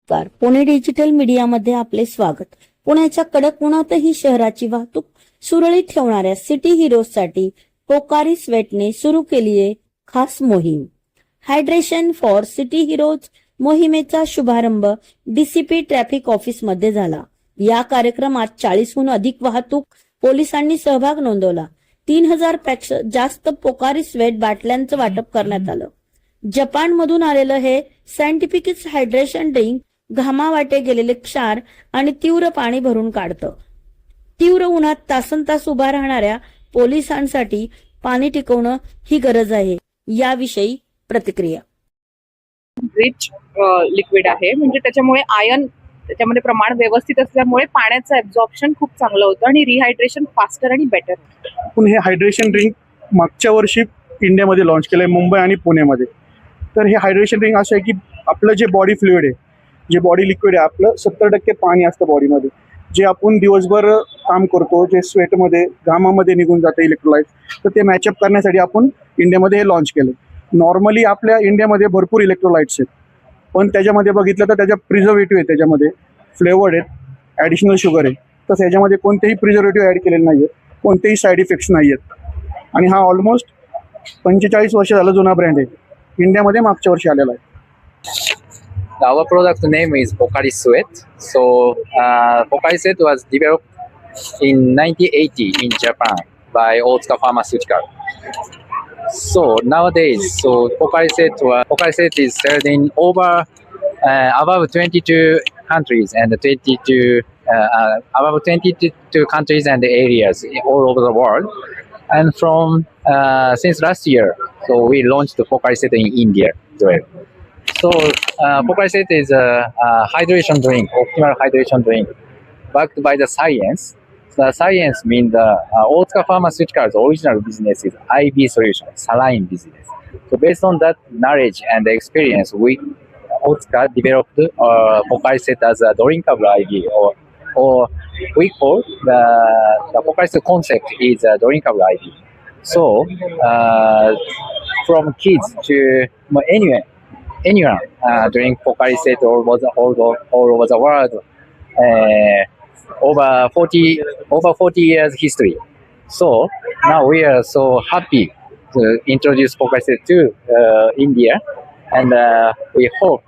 नमस्कार, पुणे डिजिटल मीडियामध्ये आपले स्वागत. पुण्याच्या कडक उन्हातही शहराची वाहतूक सुरळीत ठेवणाऱ्या सिटी हिरोजसाठी पोकारी स्वेटने सुरू केली आहे खास मोहीम. हायड्रेशन फॉर सिटी हिरोज मोहिमेचा शुभारंभ डीसीपी ट्रॅफिक ऑफिस मध्ये झाला. या कार्यक्रमात 40हून अधिक वाहतूक पोलिसांनी सहभाग नोंदवला. 3000 पेक्षा जास्त पोकारी स्वेट बाटल्यांचं वाटप करण्यात आलं. जपान मधून आलेलं हे सायंटिफिक हायड्रेशन ड्रिंक घामावाटे गेलेले क्षार आणि तीव्र पाणी भरून काढतं. तीव्र उन्हात तासनतास उभा राहणाऱ्या पोलिसांसाठी पाणी टिकवणं ही गरज आहे. याविषयी प्रतिक्रिया. रिच लिक्विड आहे, म्हणजे त्याच्यामुळे आयर्न त्याच्यामध्ये प्रमाण व्यवस्थित असल्यामुळे पाण्याचं ऍब्झॉर्प्शन खूप चांगलं होतं आणि रिहायड्रेशन फास्टर आणि बेटर. आपण हे हायड्रेशन ड्रिंक मागच्या वर्षी इंडियामध्ये लॉन्च केलंय, मुंबई आणि पुण्यामध्ये. तर हे हायड्रेशन ड्रिंक असं आहे की आपलं जे बॉडी फ्लुइड आहे, जे बॉडी लिक्विड आहे, आपलं 70% पाणी असतं बॉडीमध्ये. जे आपण दिवसभर काम करतो, जे स्वेटमध्ये घामामध्ये निघून जातं इलेक्ट्रोलाइट्स, तर ते मॅचअप करण्यासाठी आपण इंडियामध्ये हे लॉन्च केलं. नॉर्मली आपल्या इंडियामध्ये भरपूर इलेक्ट्रोलाइट्स आहेत, पण त्याच्यामध्ये बघितलं तर त्याच्या प्रिझर्वेटिव्ह आहे, त्याच्यामध्ये फ्लेवर्ड आहेत, ॲडिशनल शुगर आहे. तसं ह्याच्यामध्ये कोणतेही प्रिझर्वेटिव्ह ॲड केलेले नाही आहेत, कोणतेही साईड इफेक्ट्स नाही आहेत. आणि हा ऑलमोस्ट 45 वर्ष झालं जुना ब्रँड आहे. इंडियामध्ये मागच्या वर्षी आलेला आहे. Our product name is Pocari Sweat. So Pocari Sweat was developed in 1980 in Japan by Otsuka Pharmaceutical. So nowadays, Pocari Sweat is sold in over above 22 countries and above 22 countries and areas all over the world. And from since last year, so we launched the Pocari Sweat in India as well. So Pocari Sweat is a hydration drink, optimal hydration drink, backed by the science. The science means the Otsuka Pharmaceuticals' original business is IV solution, saline business. So based on that knowledge and experience, Otsuka developed Pocari Sweat as a drinkable IV, or we call the Pocari Sweat concept is a drinkable IV. So from kids to anyone drink Pocari Sweat all over the world. Over 40 years history. So now we are so happy to introduce Pocari Sweat to India, and we hope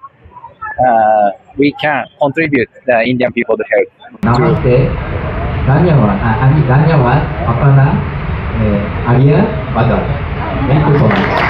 we can contribute the Indian people to health. Namaste. Dhanyawad. Dhanyawad. Apana Arya Badal. Thank you so much.